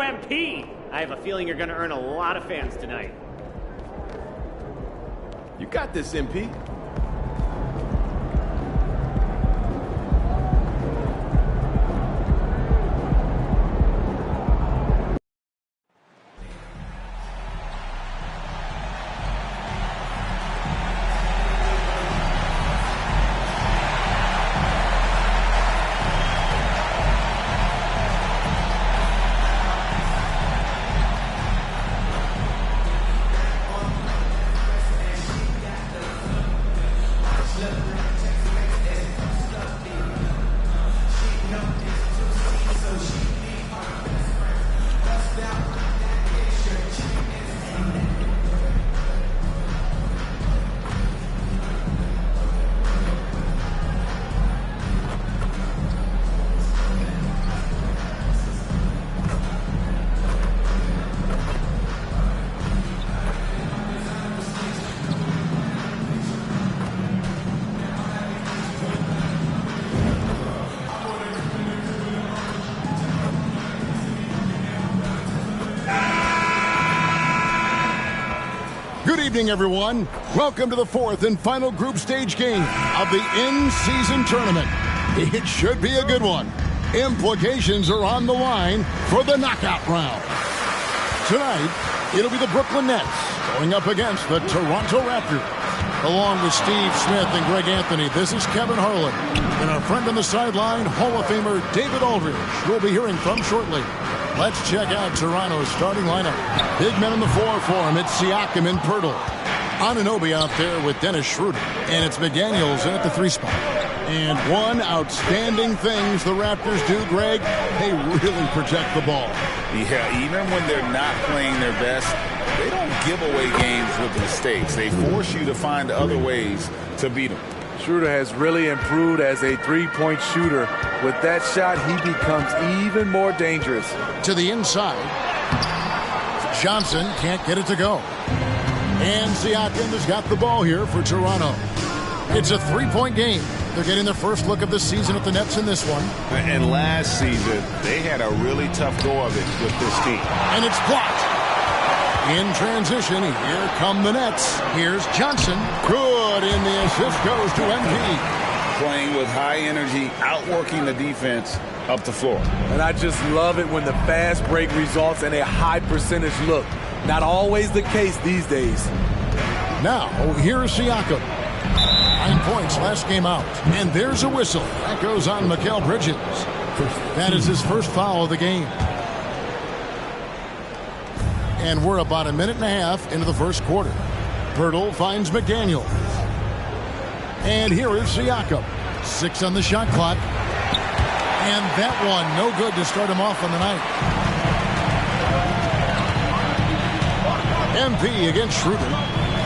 MP! I have a feeling you're going to earn a lot of fans tonight. You got this, MP. Good evening, everyone. Welcome to the fourth and final group stage game of the in-season tournament. It should be a good one. Implications are on the line for the knockout round. Tonight, it'll be the Brooklyn Nets going up against the Toronto Raptors. Along with Steve Smith and Greg Anthony, this is Kevin Harlan. And our friend on the sideline, Hall of Famer David Aldridge, we'll be hearing from shortly. Let's check out Toronto's starting lineup. Big men on the floor for him. It's Siakam and Pirtle. Anunoby out there with Dennis Schroeder. And it's McDaniels in at the 3 spot. And one outstanding things the Raptors do, Greg, they really protect the ball. Yeah, even when they're not playing their best, they don't give away games with mistakes. They force you to find other ways to beat them. Schroeder has really improved as a three-point shooter. With that shot, he becomes even more dangerous. To the inside. Johnson can't get it to go. And Siakam has got the ball here for Toronto. It's a 3-point game. They're getting their first look of the season at the Nets in this one. And last season, they had a really tough go of it with this team. And it's blocked. In transition, here come the Nets. Here's Johnson. Good, and the assist goes to MP. Playing with high energy, outworking the defense up the floor. And I just love it when the fast break results in a high percentage look. Not always the case these days. Now, here's Siakam. 9 points last game out. And there's a whistle. That goes on Mikal Bridges. That is his first foul of the game. And we're about a minute and a half into the first quarter. Pirtle finds McDaniels. And here is Siakam. 6 on the shot clock. And that one, no good to start him off on the night. MP against Schroeder.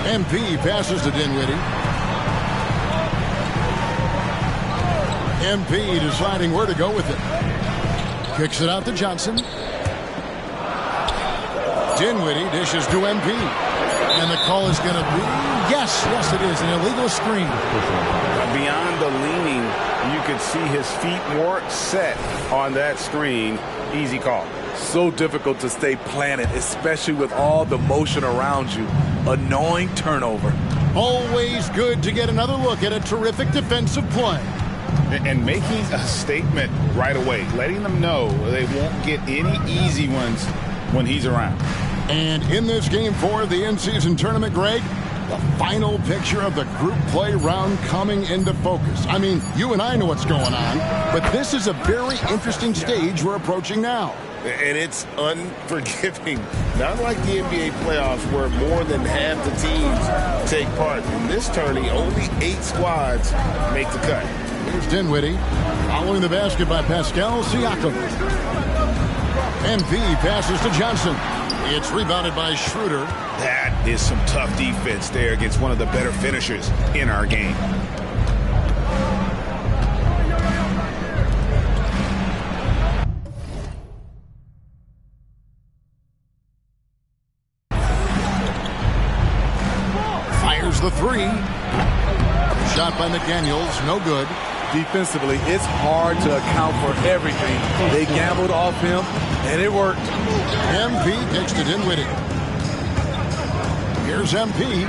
MP passes to Dinwiddie. MP deciding where to go with it. Kicks it out to Johnson. Dinwiddie dishes to MP. And the call is going to be, yes, it is, an illegal screen. Beyond the leaning, you could see his feet weren't set on that screen. Easy call. So difficult to stay planted, especially with all the motion around you. Annoying turnover. Always good to get another look at a terrific defensive play. And making a statement right away, letting them know they won't get any easy ones when he's around. And in this game 4 of the in-season tournament, Greg, the final picture of the group play round coming into focus. I mean, you and I know what's going on, but this is a very interesting stage we're approaching now. And it's unforgiving. Not like the NBA playoffs where more than half the teams take part. In this tourney, only 8 squads make the cut. Here's Dinwiddie. Following the basket by Pascal Siakam. MP passes to Johnson. It's rebounded by Schroeder. That is some tough defense there against one of the better finishers in our game. Fires the 3. Shot by McDaniels, no good. defensively, it's hard to account for everything. They gambled off him, and it worked. MP takes to Dinwiddie. Here's MP.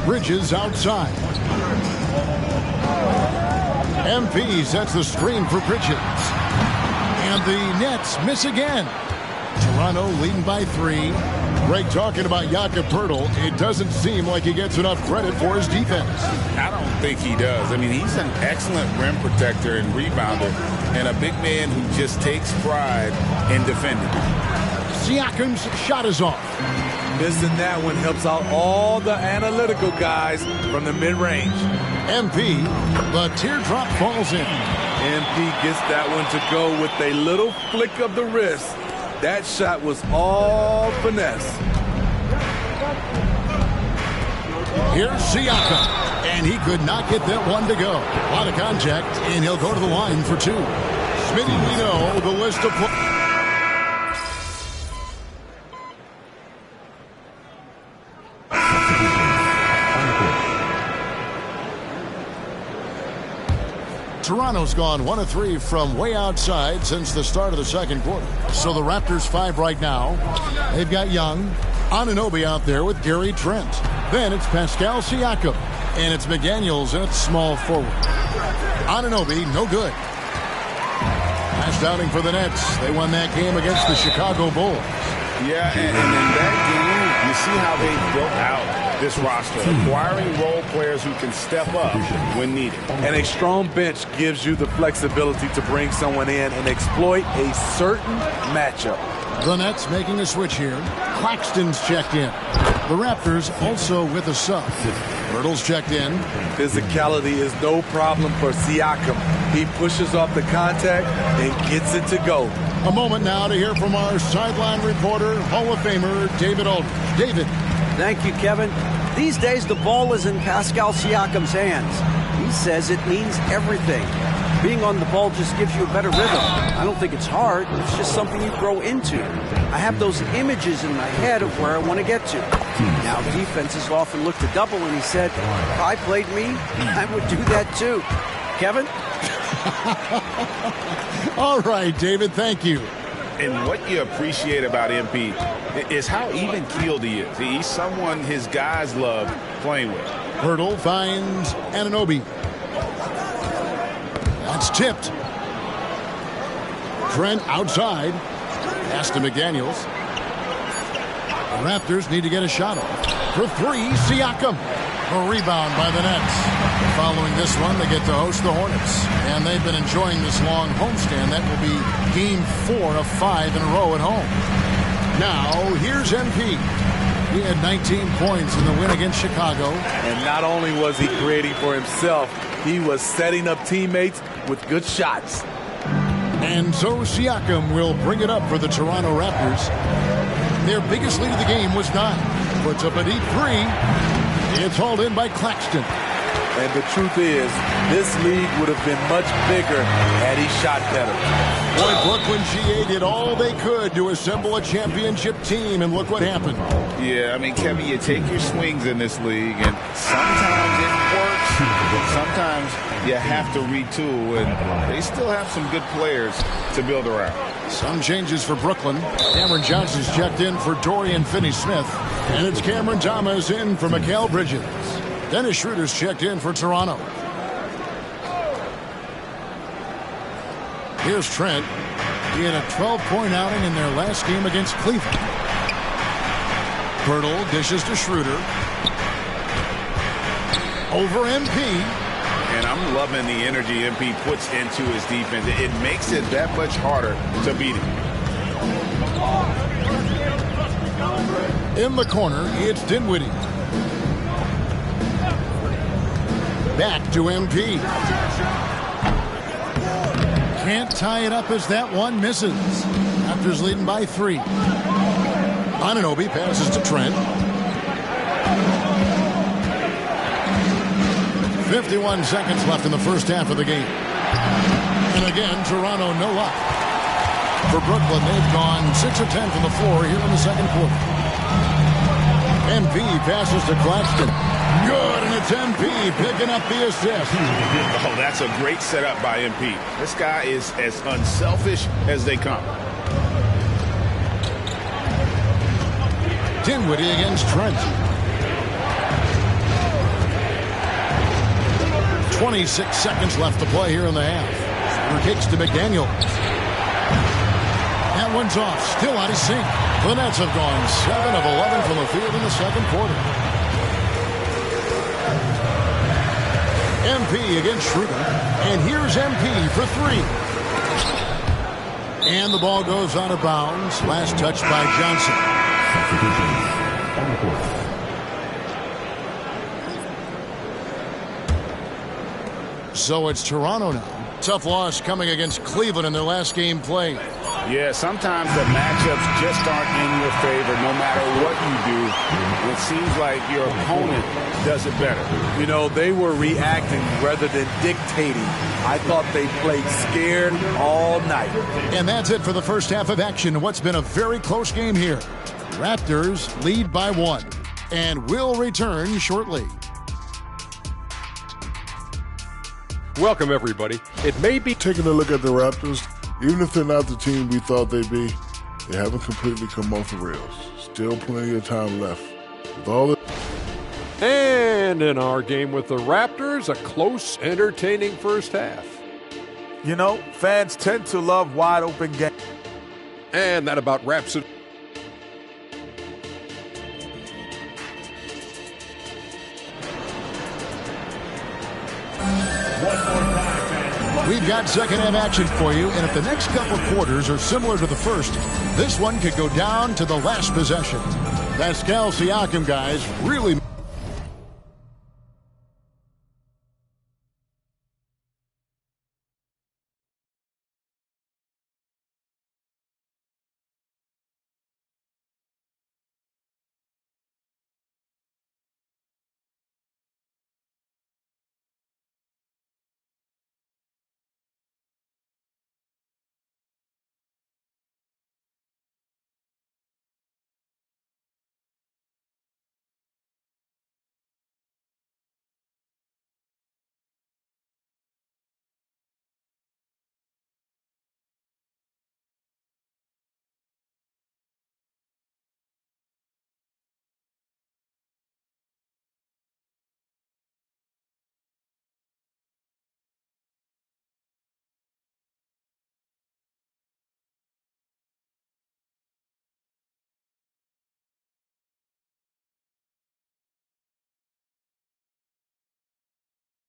Bridges outside. MP sets the screen for Bridges. And the Nets miss again. Toronto leading by 3. Greg, talking about Jakob Poeltl, it doesn't seem like he gets enough credit for his defense. I don't think he does. I mean, he's an excellent rim protector and rebounder, and a big man who just takes pride in defending. Siakam's shot is off. Missing that one helps out all the analytical guys from the mid-range. MP, the teardrop falls in. MP gets that one to go with a little flick of the wrist. That shot was all finesse. Here's Siakam, and he could not get that one to go. A lot of contact, and he'll go to the line for 2. Smitty, we know the list of Toronto's gone 1 of 3 from way outside since the start of the second quarter. So the Raptors 5 right now. They've got Young, Anunoby out there with Gary Trent. Then it's Pascal Siakam, and it's McDaniels, and it's small forward. Anunoby, no good. Last outing for the Nets. They won that game against the Chicago Bulls. Yeah, and in that game, you see how they built out this roster, acquiring role players who can step up when needed. And a strong bench gives you the flexibility to bring someone in and exploit a certain matchup. The Nets making a switch here. Claxton's checked in. The Raptors also with a sub. Poeltl's checked in. Physicality is no problem for Siakam. He pushes off the contact and gets it to go. A moment now to hear from our sideline reporter, Hall of Famer David Aldridge. David. Thank you, Kevin. These days, the ball is in Pascal Siakam's hands. He says it means everything. Being on the ball just gives you a better rhythm. I don't think it's hard. It's just something you grow into. I have those images in my head of where I want to get to. Now, defenses often look to double, and he said, if I played me, I would do that too. Kevin? All right, David, thank you. And what you appreciate about MP is how even-keeled he is. He's someone his guys love playing with. Poeltl finds Anunoby. That's tipped. Trent outside. Pass to McDaniels. The Raptors need to get a shot off. For 3, Siakam. A rebound by the Nets. Following this one, they get to host the Hornets. And they've been enjoying this long homestand. That will be game 4 of 5 in a row at home. Now, here's MP. He had 19 points in the win against Chicago. And not only was he creating for himself, he was setting up teammates with good shots. And so Siakam will bring it up for the Toronto Raptors. Their biggest lead of the game was 9. Puts up a deep 3. It's hauled in by Claxton. And the truth is, this league would have been much bigger had he shot better. Boy, Brooklyn GA did all they could to assemble a championship team, and look what happened. Yeah, I mean, Kevin, you take your swings in this league, and sometimes it works, sometimes you have to retool, and they still have some good players to build around. Some changes for Brooklyn. Cameron Johnson's checked in for Dorian Finney-Smith, and it's Cameron Thomas in for Mikal Bridges. Dennis Schroeder's checked in for Toronto. Here's Trent. He had a 12-point outing in their last game against Cleveland. Poeltl dishes to Schroeder. Over MP. And I'm loving the energy MP puts into his defense. It makes it that much harder to beat him. In the corner, it's Dinwiddie. Back to MP. Can't tie it up as that one misses. Raptors leading by 3. Anunoby passes to Trent. 51 seconds left in the first half of the game. And again, Toronto no luck. For Brooklyn, they've gone 6 of 10 from the floor here in the second quarter. MP passes to Claxton. Good, and it's MP picking up the assist. Oh, that's a great setup by MP. This guy is as unselfish as they come. Dinwiddie against Trent. 26 seconds left to play here in the half. Kicks to McDaniel. That one's off. Still out of sync. The Nets have gone 7 of 11 from the field in the second quarter. MP against Schroeder. And here's MP for 3. And the ball goes out of bounds. Last touch by Johnson. So it's Toronto now. Tough loss coming against Cleveland in their last game played. Yeah, sometimes the matchups just aren't in your favor no matter what you do. It seems like your opponent does it better. You know, they were reacting rather than dictating. I thought they played scared all night. And that's it for the first half of action. What's been a very close game here. Raptors lead by 1. And will return shortly. Welcome, everybody. It may be taking a look at the Raptors. Even if they're not the team we thought they'd be, they haven't completely come off the rails. Still plenty of time left. With all the And in our game with the Raptors, a close, entertaining first half. You know, fans tend to love wide-open games. And that about wraps it. We've got second half action for you, and if the next couple quarters are similar to the first, this one could go down to the last possession. Pascal Siakam, guys, really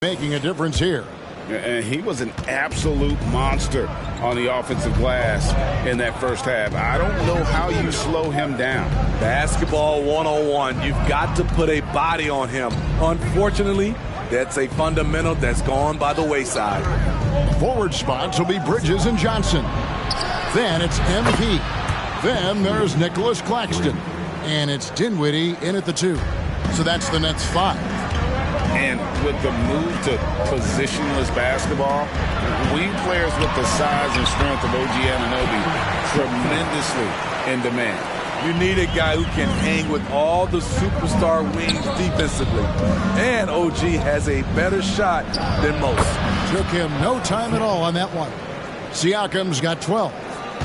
making a difference here. And he was an absolute monster on the offensive glass in that first half. I don't know how you slow him down. Basketball 101. You've got to put a body on him. Unfortunately, that's a fundamental that's gone by the wayside. Forward spots will be Bridges and Johnson. Then it's MP. Then there's Nicholas Claxton. And it's Dinwiddie in at the 2. So that's the Nets 5. And with the move to positionless basketball, wing players with the size and strength of OG Anunoby tremendously in demand. You need a guy who can hang with all the superstar wings defensively. And OG has a better shot than most. Took him no time at all on that one. Siakam's got 12.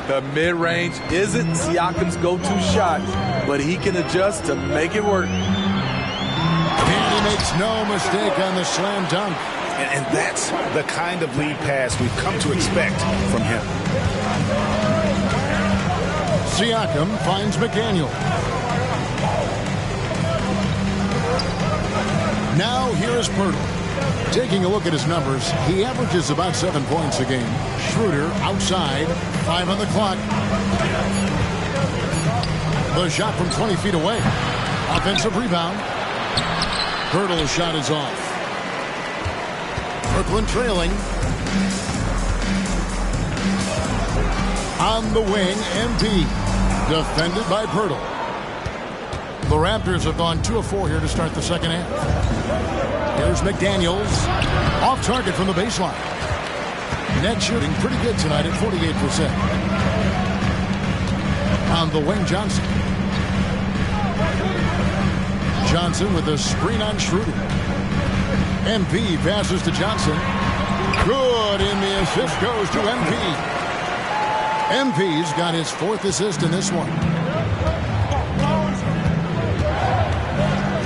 The mid-range isn't Siakam's go-to shot, but he can adjust to make it work. And he makes no mistake on the slam dunk. And that's the kind of lead pass we've come to expect from him. Siakam finds McDaniel. Now here is Pirtle. Taking a look at his numbers, he averages about 7 points a game. Schroeder outside, 5 on the clock. The shot from 20 feet away. Offensive rebound. Pirtle's shot is off. Brooklyn trailing. On the wing, MP. Defended by Pirtle. The Raptors have gone 2 of 4 here to start the second half. Here's McDaniels. Off target from the baseline. Net shooting pretty good tonight at 48%. On the wing, Johnson. Johnson with a screen on Schroeder. MP passes to Johnson. Good, and the assist goes to MP. MP's got his 4th assist in this one.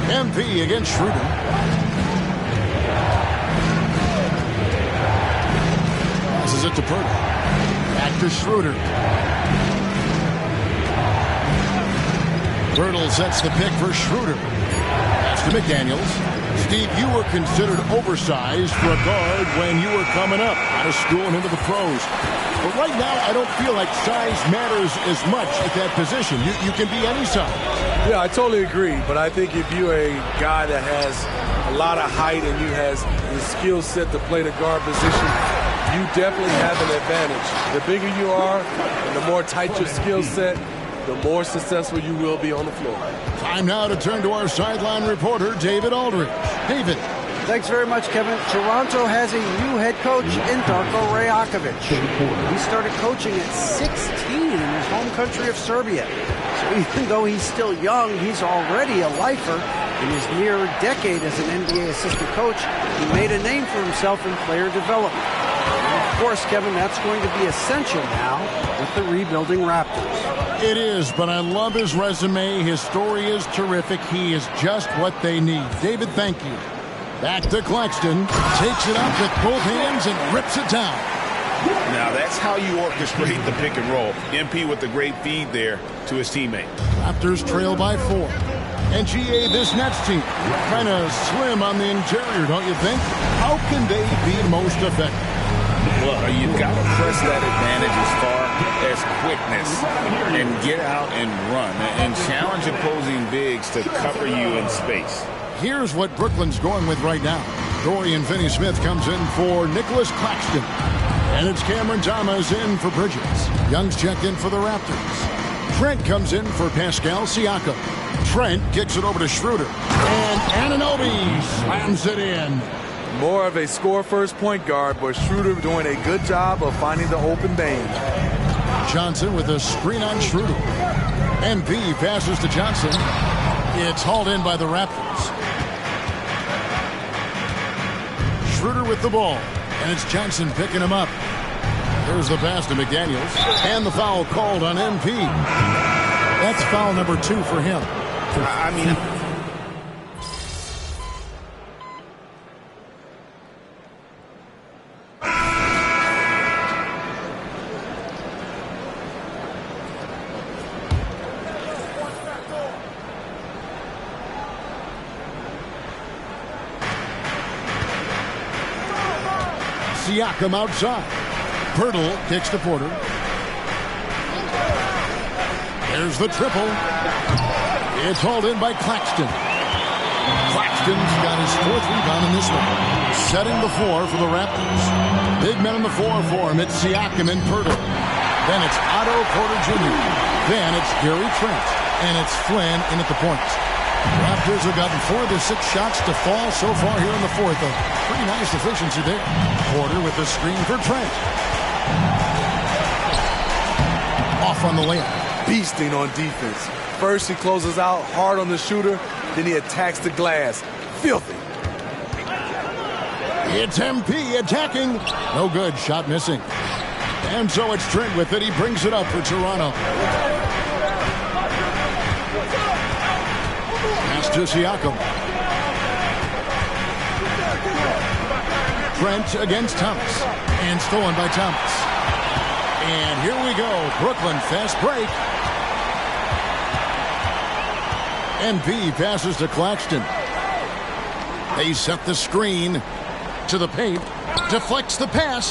MP against Schroeder. This is it to Purtle. Back to Schroeder. Purtle sets the pick for Schroeder. Pass to McDaniels. Steve, you were considered oversized for a guard when you were coming up out of school and into the pros. But right now, I don't feel like size matters as much at that position. You can be any size. Yeah, I totally agree. But I think if you're a guy that has a lot of height and you has the skill set to play the guard position, you definitely have an advantage. The bigger you are and the more tight your skill set, the more successful you will be on the floor. Time now to turn to our sideline reporter, David Aldridge. David. Thanks very much, Kevin. Toronto has a new head coach in Darko Rajakovic. He started coaching at 16 in his home country of Serbia. So even though he's still young, he's already a lifer. In his near decade as an NBA assistant coach, he made a name for himself in player development. And of course, Kevin, that's going to be essential now with the rebuilding Raptors. It is, but I love his resume. His story is terrific. He is just what they need. David, thank you. Back to Claxton. Takes it up with both hands and rips it down. Now that's how you orchestrate the pick and roll. MP with the great feed there to his teammate. Raptors trail by 4. And GA, this Nets team, kind of slim on the interior, don't you think? How can they be most effective? Well, you've got to press that advantage as far as quickness and get out and run and challenge opposing bigs to cover you in space. Here's what Brooklyn's going with right now. Dorian Finney-Smith comes in for Nicholas Claxton. And it's Cameron Thomas in for Bridges. Young's checked in for the Raptors. Trent comes in for Pascal Siakam. Trent kicks it over to Schroeder. And Anunoby slams it in. More of a score-first point guard, but Schroeder doing a good job of finding the open vein. Johnson with a screen on Schroeder. MP passes to Johnson. It's hauled in by the Raptors. Schroeder with the ball. And it's Johnson picking him up. There's the pass to McDaniels. And the foul called on MP. That's foul number 2 for him. I mean... Siakam outside. Pirtle kicks to Porter. There's the triple. It's hauled in by Claxton. Claxton's got his 4th rebound in this one. Setting the floor for the Raptors. Big men on the floor for him. It's Siakam and Pirtle. Then it's Otto Porter Jr. Then it's Gary Trent. And it's Flynn in at the point. Raptors have gotten 4 of the 6 shots to fall so far here in the 4th. A pretty nice efficiency there. Porter with the screen for Trent. Off on the layup. Beasting on defense. First he closes out hard on the shooter, then he attacks the glass. Filthy. It's MP attacking. No good. Shot missing. And so it's Trent with it. He brings it up for Toronto. Pass to Siakam. Trent against Thomas. And stolen by Thomas. And here we go. Brooklyn fast break. MP passes to Claxton. They set the screen to the paint. Deflects the pass.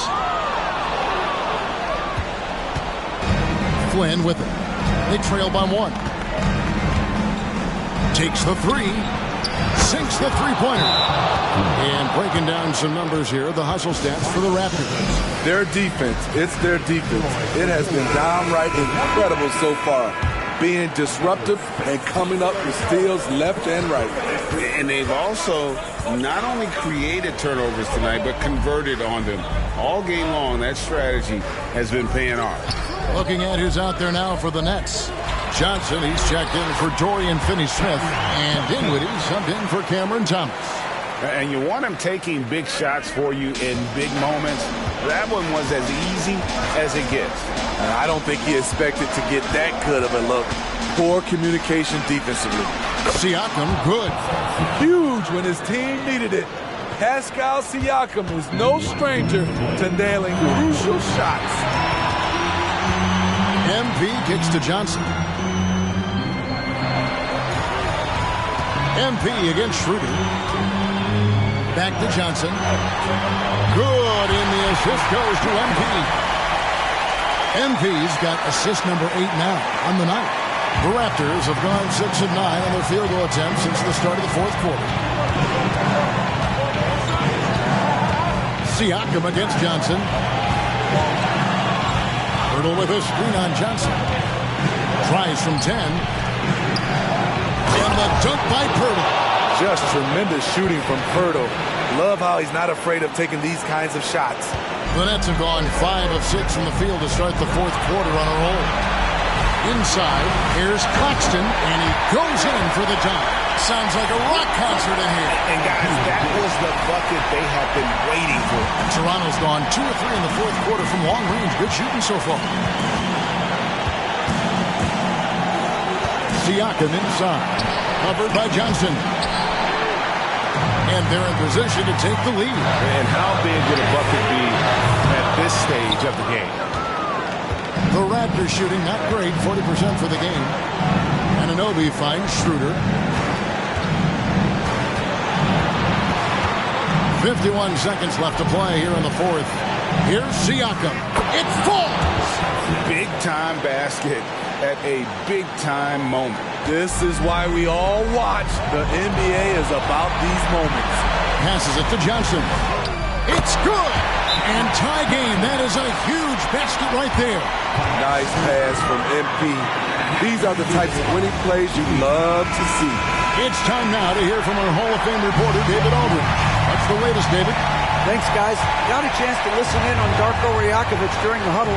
Flynn with it. They trail by 1. Takes the 3. Sinks the three-pointer. And breaking down some numbers here, the hustle stats for the Raptors. Their defense, it's their defense. It has been downright incredible so far. Being disruptive and coming up with steals left and right. And they've also not only created turnovers tonight, but converted on them. All game long, that strategy has been paying off. Looking at who's out there now for the Nets. Johnson, he's checked in for Dorian Finney-Smith. And Dinwiddie subbed in for Cameron Thomas. And you want him taking big shots for you in big moments. That one was as easy as it gets. And I don't think he expected to get that good of a look. Poor communication defensively. Siakam, good. Huge when his team needed it. Pascal Siakam is no stranger to nailing crucial shots. MP kicks to Johnson. MP against Schroeder. Back to Johnson. Good, and the assist goes to MP. MP's got assist number 8 now on the night. The Raptors have gone 6 of 9 on their field goal attempts since the start of the fourth quarter. Siakam against Johnson. Hurdle with a screen on Johnson. Tries from 10. And the dunk by Pirtle. Just tremendous shooting from Pirtle. Love how he's not afraid of taking these kinds of shots. The Nets have gone 5 of 6 from the field to start the fourth quarter on a roll. Inside, here's Claxton, and he goes in for the dunk. Sounds like a rock concert in here. And guys, that was the bucket they have been waiting for. Toronto's gone 2 of 3 in the fourth quarter from long range. Good shooting so far. Siakam inside. Covered by Johnson. And they're in position to take the lead. And how big would a bucket be at this stage of the game? The Raptors shooting not great, 40% for the game. Anunoby finds Schroeder. 51 seconds left to play here in the fourth. Here's Siakam. It falls! Big-time basket at a big-time moment. This is why we all watch. The NBA is about these moments. Passes it to Johnson. It's good! And tie game. That is a huge basket right there. Nice pass from MP. These are the types of winning plays you love to see. It's time now to hear from our Hall of Fame reporter, David Aldridge. What's the latest, David? Thanks, guys. Got a chance to listen in on Darko Rajakovic during the huddle.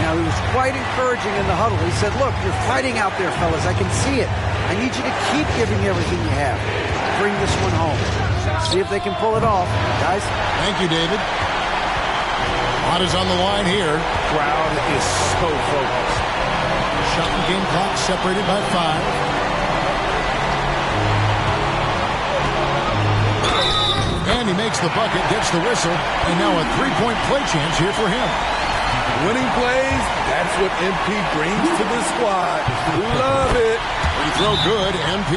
Now, he was quite encouraging in the huddle. He said, look, you're fighting out there, fellas. I can see it. I need you to keep giving everything you have. Bring this one home. See if they can pull it off, guys. Thank you, David. Lot is on the line here. Crowd is so focused. Shot and game clock separated by 5. And he makes the bucket, gets the whistle, and now a three-point play chance here for him. Winning plays, that's what MP brings to the squad. Love it. Free throw good, MP.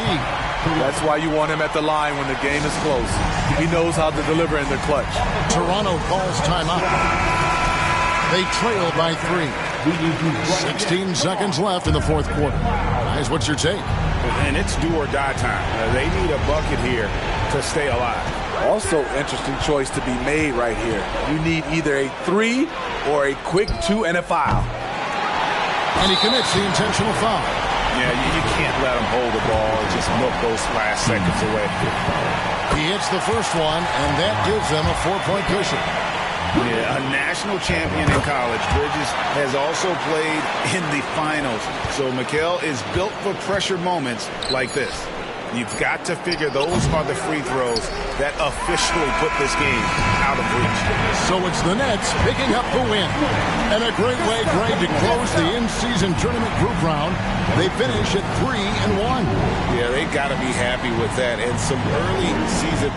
That's why you want him at the line when the game is close. He knows how to deliver in the clutch. Toronto calls timeout. They trail by 3. 16 seconds left in the fourth quarter. Guys, what's your take? And it's do or die time. They need a bucket here to stay alive. Also, interesting choice to be made right here. You need either a 3 or a quick 2 and a foul. And he commits the intentional foul. Yeah, you can't let him hold the ball and just milk those last seconds away. He hits the first one, and that gives them a 4-point cushion. Yeah, a national champion in college. Bridges has also played in the finals. So Mikal is built for pressure moments like this. You've got to figure those are the free throws that officially put this game out of reach. So it's the Nets picking up the win. And a great way, Greg, to close the in-season tournament group round. They finish at 3-1. Yeah, they got to be happy with that. And some early season